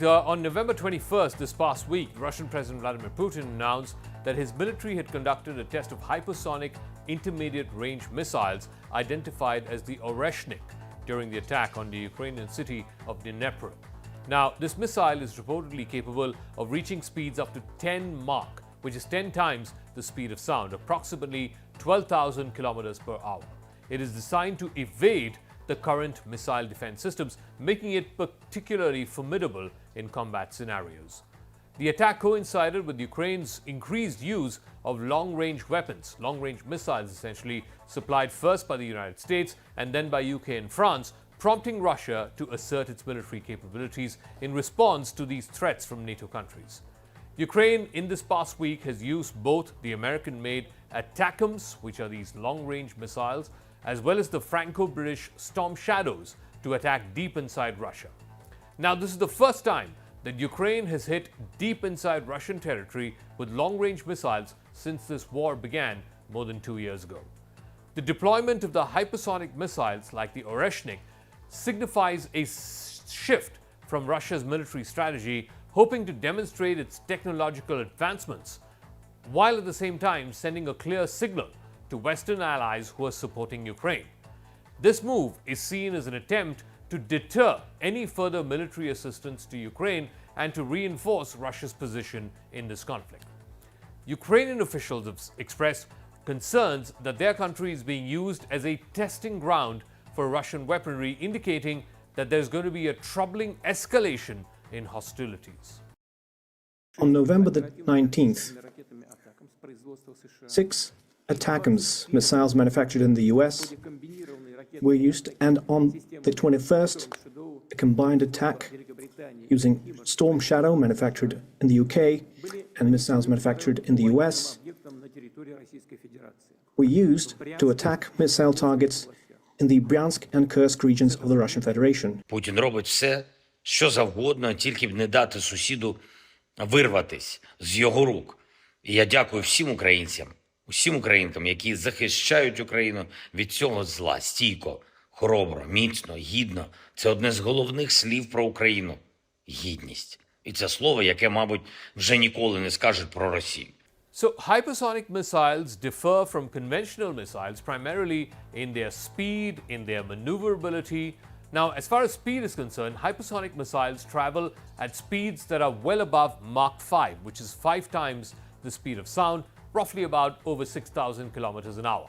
On November 21st, this past week, Russian President Vladimir Putin announced that his military had conducted a test of hypersonic intermediate-range missiles identified as the Oreshnik during the attack on the Ukrainian city of Dnipro. Now, this missile is reportedly capable of reaching speeds up to 10 Mach, which is 10 times the speed of sound, approximately 12,000 kilometers per hour. It is designed to evade the current missile defense systems, making it particularly formidable in combat scenarios. The attack coincided with Ukraine's increased use of long-range weapons, long-range missiles essentially, supplied first by the United States and then by UK and France, prompting Russia to assert its military capabilities in response to these threats from NATO countries. Ukraine, in this past week, has used both the American-made Tacks, which are these long-range missiles, as well as the Franco-British Storm Shadows to attack deep inside Russia. Now, this is the first time that Ukraine has hit deep inside Russian territory with long-range missiles since this war began more than 2 years ago. The deployment of the hypersonic missiles like the Oreshnik signifies a shift from Russia's military strategy, hoping to demonstrate its technological advancements, while at the same time sending a clear signal to Western allies who are supporting Ukraine. This move is seen as an attempt to deter any further military assistance to Ukraine and to reinforce Russia's position in this conflict. Ukrainian officials have expressed concerns that their country is being used as a testing ground for Russian weaponry, indicating that there's going to be a troubling escalation in hostilities. On November the 19th, 6 Attackams missiles manufactured in the US were used, and on the 21st, a combined attack using Storm Shadow manufactured in the UK and missiles manufactured in the US were used to attack missile targets in the Bryansk and Kursk regions of the Russian Federation. Путін робить все, що завгодно, тільки б не дати сусіду вирватись з його рук. І я дякую всім українцям, усім українкам, які захищають Україну від цього зла стійко, хоробро, міцно, гідно. Це одне з головних слів про Україну – гідність. І це слово, яке, мабуть, вже ніколи не скажуть про Росію. So, hypersonic missiles differ from conventional missiles primarily in their speed, in their maneuverability. Now, as far as speed is concerned, hypersonic missiles travel at speeds that are well above Mach 5, which is 5 times the speed of sound, roughly about over 6,000 kilometers an hour.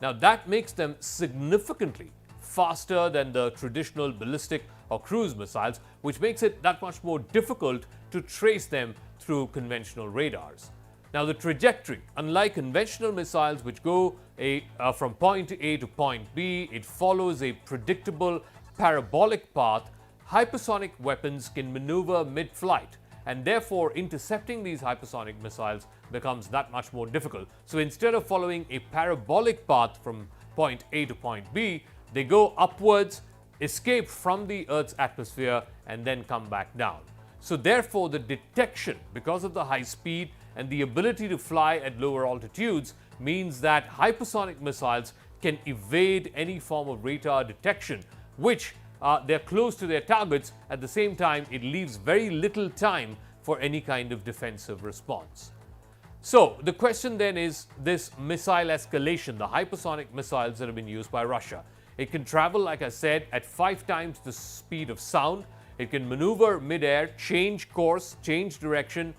Now, that makes them significantly faster than the traditional ballistic or cruise missiles, which makes it that much more difficult to trace them through conventional radars. Now, the trajectory, unlike conventional missiles which go from point A to point B, it follows a predictable parabolic path. Hypersonic weapons can maneuver mid-flight, and therefore intercepting these hypersonic missiles becomes that much more difficult. So instead of following a parabolic path from point A to point B, they go upwards, escape from the Earth's atmosphere, and then come back down. So therefore, the detection, because of the high speed and the ability to fly at lower altitudes, means that hypersonic missiles can evade any form of radar detection, which they're close to their targets. At the same time, it leaves very little time for any kind of defensive response. So the question then is this missile escalation, the hypersonic missiles that have been used by Russia. It can travel, like I said, at 5 times the speed of sound. It can maneuver mid-air, change course, change direction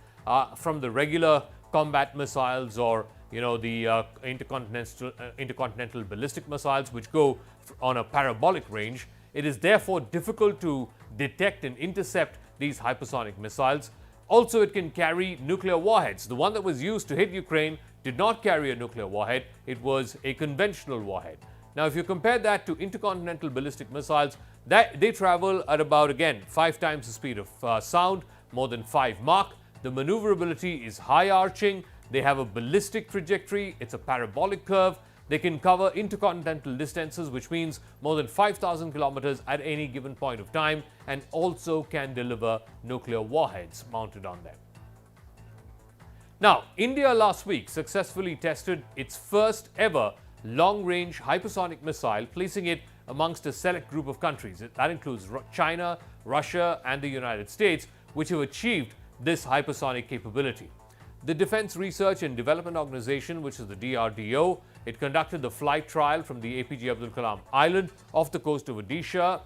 from the regular combat missiles or the intercontinental ballistic missiles, which go on a parabolic range. It is therefore difficult to detect and intercept these hypersonic missiles. Also, it can carry nuclear warheads. The one that was used to hit Ukraine did not carry a nuclear warhead. It was a conventional warhead. Now, if you compare that to intercontinental ballistic missiles, they travel at about, again, 5 times the speed of sound, more than 5 Mach. The maneuverability is high-arching. They have a ballistic trajectory. It's a parabolic curve. They can cover intercontinental distances, which means more than 5,000 kilometers at any given point of time, and also can deliver nuclear warheads mounted on them. Now, India last week successfully tested its first ever long-range hypersonic missile, placing it amongst a select group of countries. That includes China, Russia, and the United States, which have achieved this hypersonic capability. The Defense Research and Development Organization, which is the DRDO, it conducted the flight trial from the APJ Abdul Kalam Island off the coast of Odisha.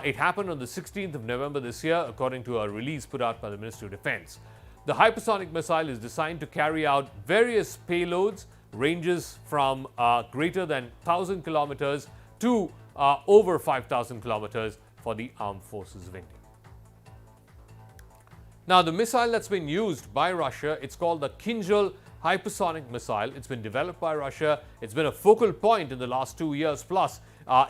It happened on the 16th of November this year, according to a release put out by the Ministry of Defense. The hypersonic missile is designed to carry out various payloads, ranges from greater than 1,000 kilometers to over 5,000 kilometers for the armed forces of India. Now, the missile that's been used by Russia, it's called the Kinjal hypersonic missile. It's been developed by Russia. It's been a focal point in the last 2 years plus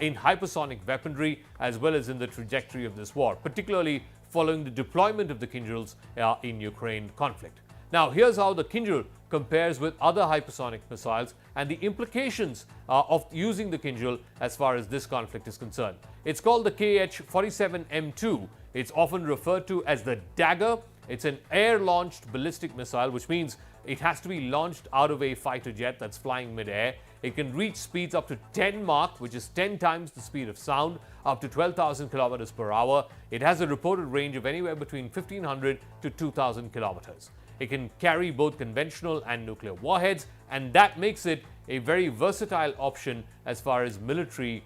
in hypersonic weaponry as well as in the trajectory of this war, particularly following the deployment of the Kinjals in Ukraine conflict. Now, here's how the Kinjal compares with other hypersonic missiles and the implications of using the Kinjal as far as this conflict is concerned. It's called the KH-47M2. It's often referred to as the Dagger. It's an air-launched ballistic missile, which means it has to be launched out of a fighter jet that's flying mid-air. It can reach speeds up to 10 Mach, which is 10 times the speed of sound, up to 12,000 kilometers per hour. It has a reported range of anywhere between 1,500 to 2,000 kilometers. It can carry both conventional and nuclear warheads, and that makes it a very versatile option as far as military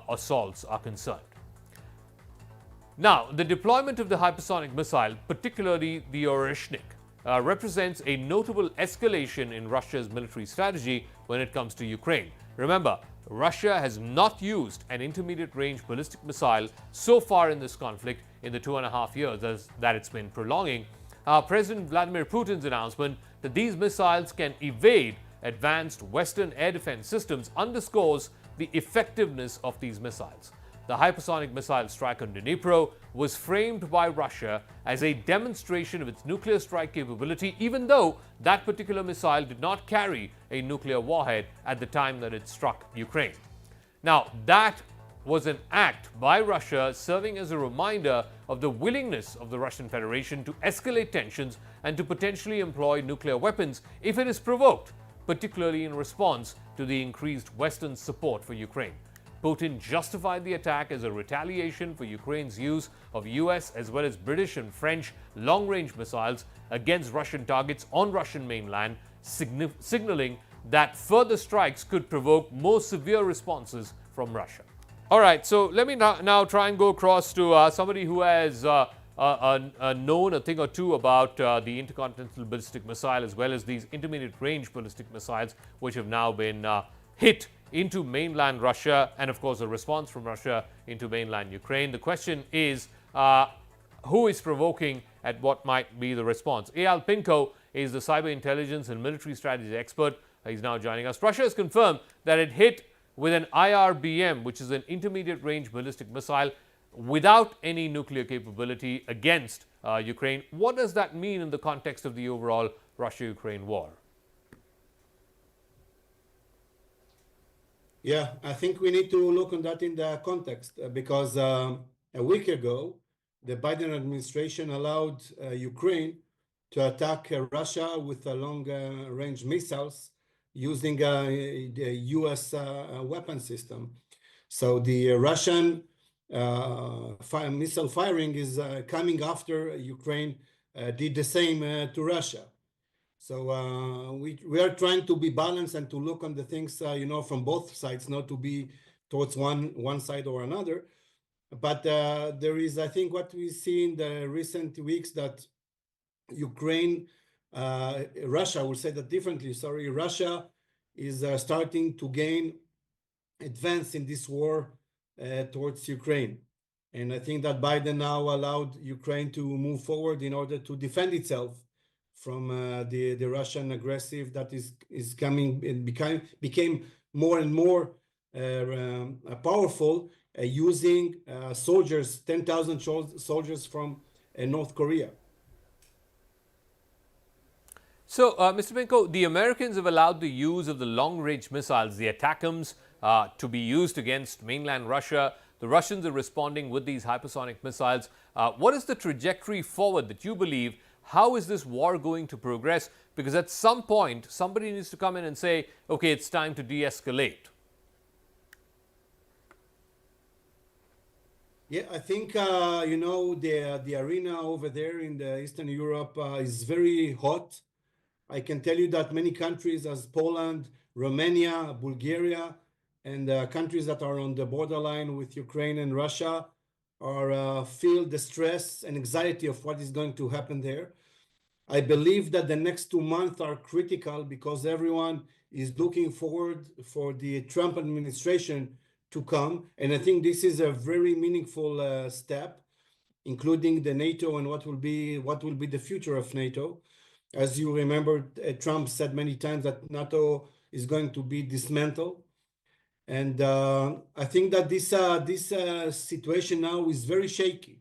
assaults are concerned. Now, the deployment of the hypersonic missile, particularly the Oreshnik, represents a notable escalation in Russia's military strategy when it comes to Ukraine. Remember, Russia has not used an intermediate-range ballistic missile so far in this conflict in the 2.5 years that it's been prolonging. President Vladimir Putin's announcement that these missiles can evade advanced Western air defense systems underscores the effectiveness of these missiles. The hypersonic missile strike on Dnipro was framed by Russia as a demonstration of its nuclear strike capability, even though that particular missile did not carry a nuclear warhead at the time that it struck Ukraine. Now, that was an act by Russia serving as a reminder of the willingness of the Russian Federation to escalate tensions and to potentially employ nuclear weapons if it is provoked, particularly in response to the increased Western support for Ukraine. Putin justified the attack as a retaliation for Ukraine's use of US as well as British and French long-range missiles against Russian targets on Russian mainland, signaling that further strikes could provoke more severe responses from Russia. All right, so let me now try and go across to somebody who has known a thing or two about the intercontinental ballistic missile as well as these intermediate-range ballistic missiles, which have now been hit into mainland Russia, and of course a response from Russia into mainland Ukraine. The question is, who is provoking and what might be the response? Eyal Pinko is the cyber intelligence and military strategy expert. He's now joining us. Russia has confirmed that it hit with an IRBM, which is an intermediate range ballistic missile, without any nuclear capability against Ukraine. What does that mean in the context of the overall Russia-Ukraine war? Yeah, I think we need to look on that in the context because a week ago, the Biden administration allowed Ukraine to attack Russia with long-range missiles using the U.S. weapon system. So the Russian missile firing is coming after Ukraine did the same to Russia. So we are trying to be balanced and to look on the things, from both sides, not to be towards one side or another. But there is, I think, what we see in the recent weeks that Russia, will say that differently, Russia is starting to gain advance in this war towards Ukraine. And I think that Biden now allowed Ukraine to move forward in order to defend itself from the Russian aggressive that is coming and became more and more powerful, using soldiers, 10,000 soldiers from North Korea. So, Mr. Pinko, the Americans have allowed the use of the long-range missiles, the ATACMS, to be used against mainland Russia. The Russians are responding with these hypersonic missiles. What is the trajectory forward that you believe? How is this war going to progress? Because at some point, somebody needs to come in and say, okay, it's time to de-escalate. Yeah, I think the arena over there in the Eastern Europe is very hot. I can tell you that many countries as Poland, Romania, Bulgaria, and countries that are on the borderline with Ukraine and Russia are feel the stress and anxiety of what is going to happen there. I believe that the next 2 months are critical because everyone is looking forward for the Trump administration to come, and I think this is a very meaningful step, including the NATO and what will be the future of NATO. As you remember, Trump said many times that NATO is going to be dismantled. And I think that this situation now is very shaky.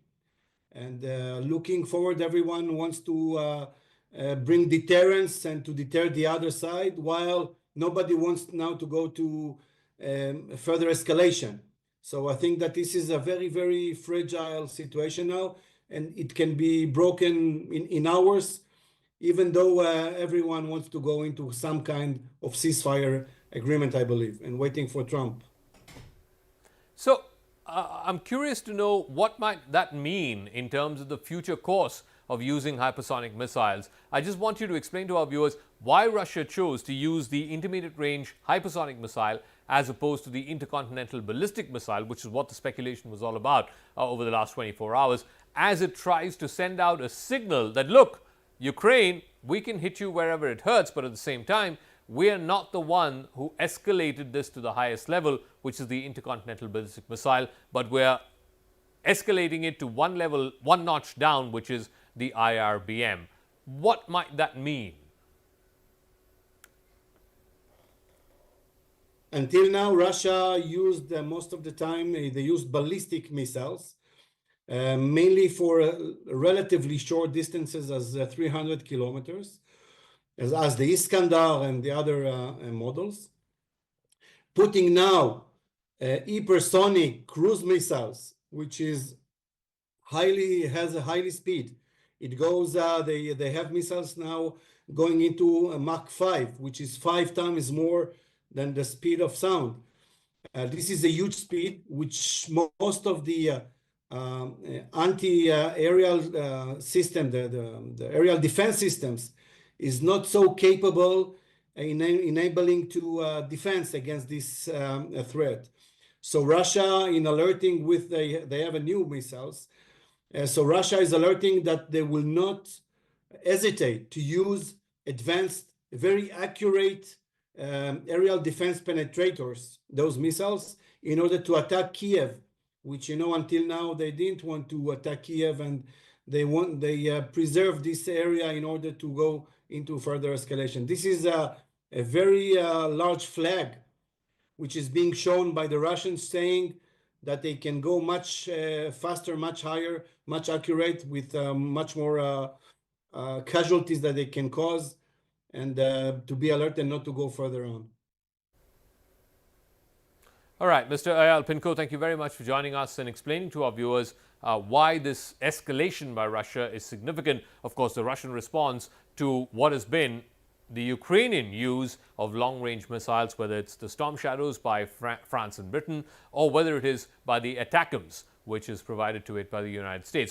And looking forward, everyone wants to bring deterrence and to deter the other side, while nobody wants now to go to further escalation. So I think that this is a very, very fragile situation now, and it can be broken in hours, even though everyone wants to go into some kind of ceasefire agreement, I believe, and waiting for Trump. So I'm curious to know what might that mean in terms of the future course of using hypersonic missiles. I just want you to explain to our viewers why Russia chose to use the intermediate range hypersonic missile as opposed to the intercontinental ballistic missile, which is what the speculation was all about over the last 24 hours, as it tries to send out a signal that, look, Ukraine, we can hit you wherever it hurts, but at the same time, we are not the one who escalated this to the highest level, which is the intercontinental ballistic missile, but we're escalating it to one level, one notch down, which is the IRBM. What might that mean? Until now, Russia used most of the time, they used ballistic missiles, mainly for relatively short distances as 300 kilometers, as the Iskandar and the other models. Putting now hypersonic cruise missiles, which is has a highly speed. It goes, they have missiles now going into a Mach 5, which is 5 times more than the speed of sound. This is a huge speed, which most of the anti-aerial system, the aerial defense systems, is not so capable in enabling to defense against this threat. So Russia, in alerting with, they have a new missiles. So Russia is alerting that they will not hesitate to use advanced, very accurate aerial defense penetrators, those missiles, in order to attack Kyiv, which, until now they didn't want to attack Kyiv, and they preserve this area in order to go into further escalation. This is a very large flag, which is being shown by the Russians, saying that they can go much faster, much higher, much accurate, with much more casualties that they can cause, and to be alert and not to go further on. All right, Mr. Eyal Pinko, thank you very much for joining us and explaining to our viewers why this escalation by Russia is significant. Of course, the Russian response to what has been the Ukrainian use of long-range missiles, whether it's the Storm Shadows by France and Britain, or whether it is by the ATACMS, which is provided to it by the United States.